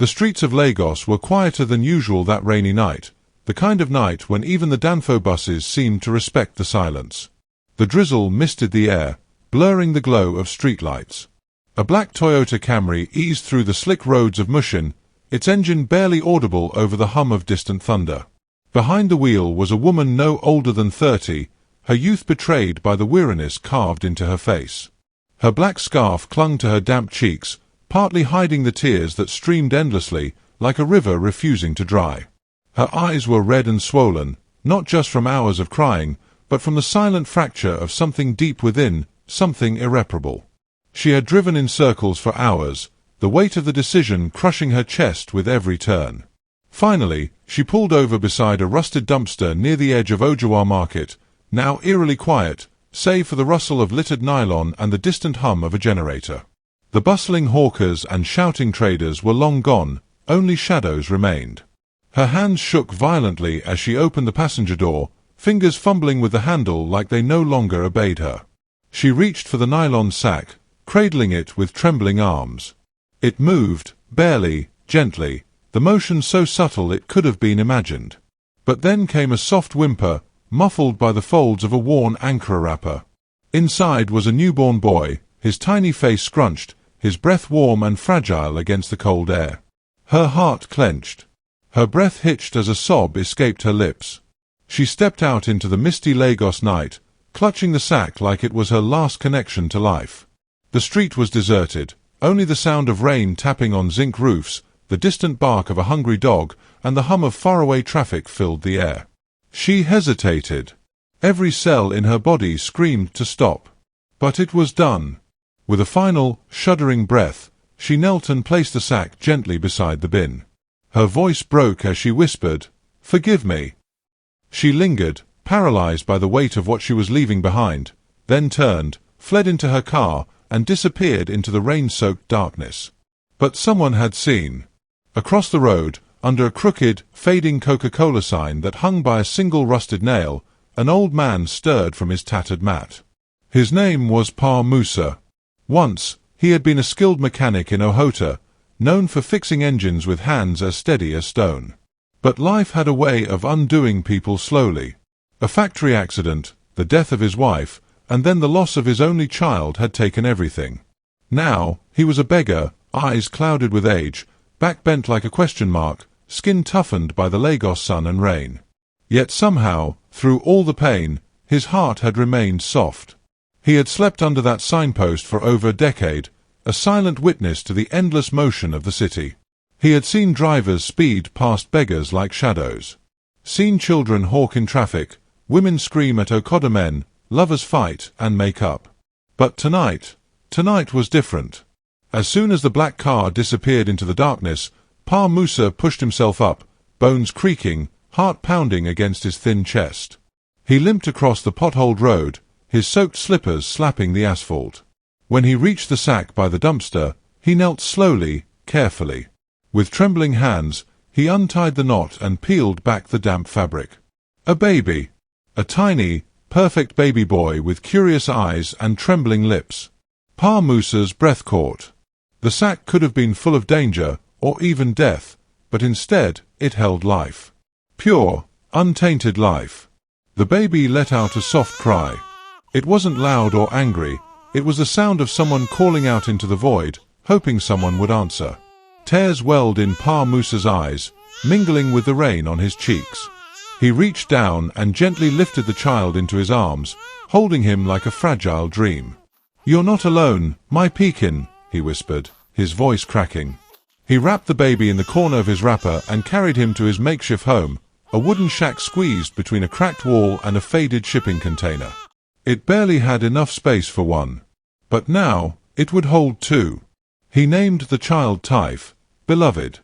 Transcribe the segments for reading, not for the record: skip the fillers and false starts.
The streets of Lagos were quieter than usual that rainy night, the kind of night when even the Danfo buses seemed to respect the silence. The drizzle misted the air, blurring the glow of streetlights. A black Toyota Camry eased through the slick roads of Mushin, its engine barely audible over the hum of distant thunder. Behind the wheel was a woman no older than 30, her youth betrayed by the weariness carved into her face. Her black scarf clung to her damp cheeks, partly hiding the tears that streamed endlessly, like a river refusing to dry. Her eyes were red and swollen, not just from hours of crying, but from the silent fracture of something deep within, something irreparable. She had driven in circles for hours, the weight of the decision crushing her chest with every turn. Finally, she pulled over beside a rusted dumpster near the edge of Ojawa Market, now eerily quiet, save for the rustle of littered nylon and the distant hum of a generator. The bustling hawkers and shouting traders were long gone, only shadows remained. Her hands shook violently as she opened the passenger door, fingers fumbling with the handle like they no longer obeyed her. She reached for the nylon sack, cradling it with trembling arms. It moved, barely, gently, the motion so subtle it could have been imagined. But then came a soft whimper, muffled by the folds of a worn Ankara wrapper. Inside was a newborn boy, his tiny face scrunched, his breath warm and fragile against the cold air. Her heart clenched. Her breath hitched as a sob escaped her lips. She stepped out into the misty Lagos night, clutching the sack like it was her last connection to life. The street was deserted, only the sound of rain tapping on zinc roofs, the distant bark of a hungry dog, and the hum of faraway traffic filled the air. She hesitated. Every cell in her body screamed to stop. But it was done. With a final, shuddering breath, she knelt and placed the sack gently beside the bin. Her voice broke as she whispered, "Forgive me." She lingered, paralyzed by the weight of what she was leaving behind, then turned, fled into her car, and disappeared into the rain-soaked darkness. But someone had seen. Across the road, under a crooked, fading Coca-Cola sign that hung by a single rusted nail, an old man stirred from his tattered mat. His name was Pa Musa. Once, he had been a skilled mechanic in Ohota, known for fixing engines with hands as steady as stone. But life had a way of undoing people slowly. A factory accident, the death of his wife, and then the loss of his only child had taken everything. Now, he was a beggar, eyes clouded with age, back bent like a question mark, skin toughened by the Lagos sun and rain. Yet somehow, through all the pain, his heart had remained soft. He had slept under that signpost for over a decade, a silent witness to the endless motion of the city. He had seen drivers speed past beggars like shadows. Seen children hawk in traffic, women scream at Okada men, lovers fight and make up. But tonight was different. As soon as the black car disappeared into the darkness, Pa Musa pushed himself up, bones creaking, heart pounding against his thin chest. He limped across the potholed road, his soaked slippers slapping the asphalt. When he reached the sack by the dumpster, he knelt slowly, carefully. With trembling hands, he untied the knot and peeled back the damp fabric. A baby. A tiny, perfect baby boy with curious eyes and trembling lips. Pa Musa's breath caught. The sack could have been full of danger, or even death, but instead it held life. Pure, untainted life. The baby let out a soft cry. It wasn't loud or angry. It was the sound of someone calling out into the void, hoping someone would answer. Tears welled in Pa Musa's eyes, mingling with the rain on his cheeks. He reached down and gently lifted the child into his arms, holding him like a fragile dream. "You're not alone, my Pekin," he whispered, his voice cracking. He wrapped the baby in the corner of his wrapper and carried him to his makeshift home, a wooden shack squeezed between a cracked wall and a faded shipping container. It barely had enough space for one. But now, it would hold two. He named the child Taif, beloved,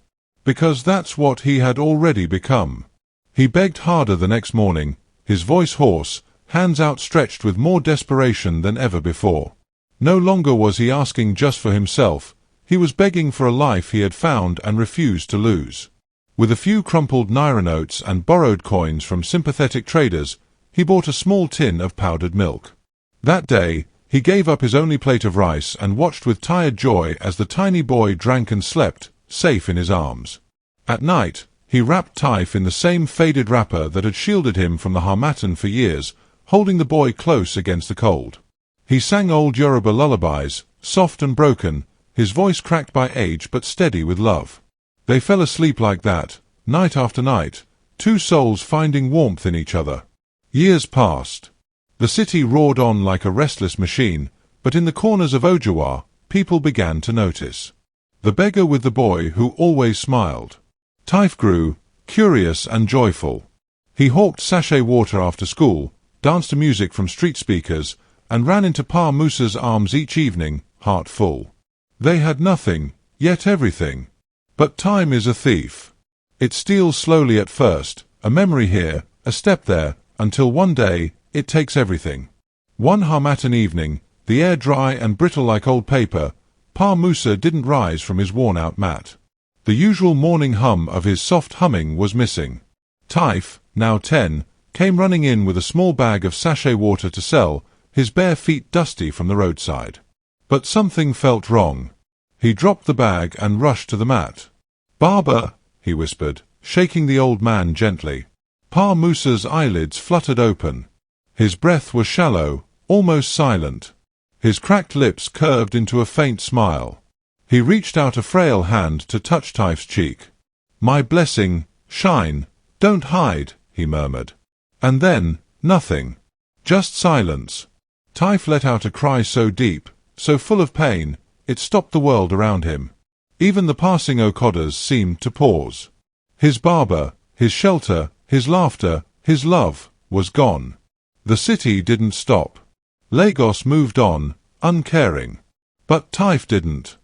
because that's what he had already become. He begged harder the next morning, his voice hoarse, hands outstretched with more desperation than ever before. No longer was he asking just for himself, he was begging for a life he had found and refused to lose. With a few crumpled naira notes and borrowed coins from sympathetic traders, he bought a small tin of powdered milk. That day, he gave up his only plate of rice and watched with tired joy as the tiny boy drank and slept, safe in his arms. At night, he wrapped Taif in the same faded wrapper that had shielded him from the harmattan for years, holding the boy close against the cold. He sang old Yoruba lullabies, soft and broken, his voice cracked by age but steady with love. They fell asleep like that, night after night, two souls finding warmth in each other. Years passed. The city roared on like a restless machine, but in the corners of Ojawa, people began to notice. The beggar with the boy who always smiled. Taif grew, curious and joyful. He hawked sachet water after school, danced to music from street speakers, and ran into Pa Musa's arms each evening, heart full. They had nothing, yet everything. But time is a thief. It steals slowly at first, a memory here, a step there, until one day, it takes everything. One harmattan evening, the air dry and brittle like old paper, Pa Musa didn't rise from his worn-out mat. The usual morning hum of his soft humming was missing. Taif, now 10, came running in with a small bag of sachet water to sell, his bare feet dusty from the roadside. But something felt wrong. He dropped the bag and rushed to the mat. "Baba," he whispered, shaking the old man gently. Pa Musa's eyelids fluttered open. His breath was shallow, almost silent. His cracked lips curved into a faint smile. He reached out a frail hand to touch Taif's cheek. "My blessing, shine, don't hide," he murmured. And then, nothing. Just silence. Taif let out a cry so deep, so full of pain, it stopped the world around him. Even the passing Okodas seemed to pause. His barber, his shelter, his laughter, his love, was gone. The city didn't stop. Lagos moved on, uncaring. But Taif didn't.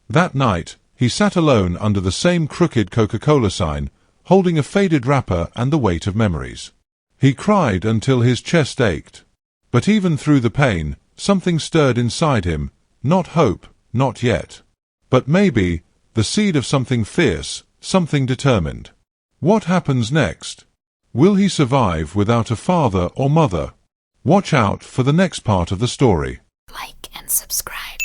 That night, he sat alone under the same crooked Coca-Cola sign, holding a faded wrapper and the weight of memories. He cried until his chest ached. But even through the pain, something stirred inside him, not hope, not yet. But maybe, the seed of something fierce, something determined. What happens next? Will he survive without a father or mother? Watch out for the next part of the story. Like and subscribe.